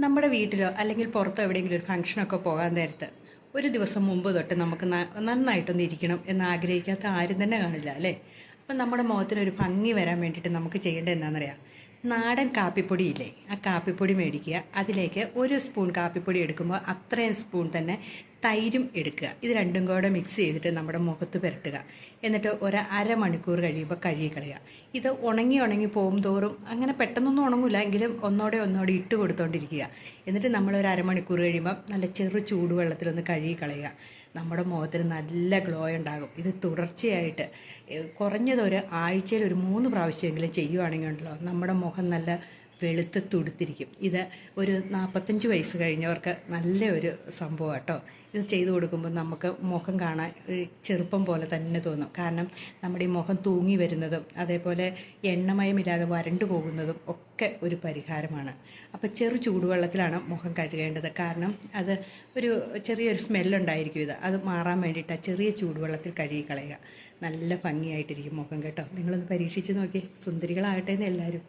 നമ്മുടെ വീട്ടിലോ അല്ലെങ്കിൽ പുറത്തോ എവിടെയെങ്കിലും ഒരു ഫംഗ്ഷനൊക്കെ പോകാൻ നേരത്ത് ഒരു ദിവസം മുമ്പ് തൊട്ട് നമുക്ക് നന്നായിട്ടൊന്ന് ഇരിക്കണം എന്ന് ആഗ്രഹിക്കാത്ത ആരും തന്നെ കാണില്ല അല്ലേ. അപ്പം നമ്മുടെ മുഖത്തിനൊരു ഭംഗി വരാൻ വേണ്ടിയിട്ട് നമുക്ക് ചെയ്യേണ്ടത് എന്താണെന്നറിയാം. നാടൻ കാപ്പിപ്പൊടിയില്ലേ, ആ കാപ്പിപ്പൊടി മേടിക്കുക. അതിലേക്ക് ഒരു സ്പൂൺ കാപ്പിപ്പൊടി എടുക്കുമ്പോൾ അത്രയും സ്പൂൺ തന്നെ തൈരും എടുക്കുക. ഇത് രണ്ടും കൂടെ മിക്സ് ചെയ്തിട്ട് നമ്മുടെ മുഖത്ത് പുരട്ടുക. എന്നിട്ട് അരമണിക്കൂർ കഴിയുമ്പോൾ കഴുകിക്കളയുക. ഇത് ഉണങ്ങി പോകും തോറും അങ്ങനെ പെട്ടെന്നൊന്നും ഉണങ്ങില്ല, എങ്കിലും ഒന്നോടെ ഇട്ട് കൊടുത്തോണ്ടിരിക്കുക. എന്നിട്ട് നമ്മളൊരു അരമണിക്കൂർ കഴിയുമ്പോൾ നല്ല ചെറു ചൂടുവെള്ളത്തിലൊന്ന് കഴുകിക്കളയുക. നമ്മുടെ മുഖത്തിന് നല്ല ഗ്ലോ ഉണ്ടാകും. ഇത് തുടർച്ചയായിട്ട് കുറഞ്ഞതൊരു ആഴ്ചയിൽ ഒരു 3 പ്രാവശ്യമെങ്കിലും ചെയ്യുവാണെങ്കിൽ ഉണ്ടല്ലോ, നമ്മുടെ മുഖം നല്ല വെളുത്ത് തുടുത്തിരിക്കും. ഇത് ഒരു 45 വയസ്സ് കഴിഞ്ഞവർക്ക് നല്ല ഒരു സംഭവം കേട്ടോ. ഇത് ചെയ്തു കൊടുക്കുമ്പോൾ നമുക്ക് മുഖം കാണാൻ ചെറുപ്പം പോലെ തന്നെ തോന്നും. കാരണം നമ്മുടെ ഈ മുഖം തൂങ്ങി വരുന്നതും അതേപോലെ എണ്ണമയമില്ലാതെ വരണ്ടു പോകുന്നതും ഒക്കെ ഒരു പരിഹാരമാണ്. അപ്പോൾ ചെറു ചൂടുവെള്ളത്തിലാണ് മുഖം കഴുകേണ്ടത്. കാരണം അത് ചെറിയൊരു സ്മെല്ലുണ്ടായിരിക്കും. അത് മാറാൻ വേണ്ടിയിട്ട് ചെറിയ ചൂടുവെള്ളത്തിൽ കഴുകി കളയുക. നല്ല ഭംഗിയായിട്ടിരിക്കും മുഖം കേട്ടോ. നിങ്ങളൊന്ന് പരീക്ഷിച്ച് നോക്കി. സുന്ദരികളാകട്ടെ എന്ന് എല്ലാവരും.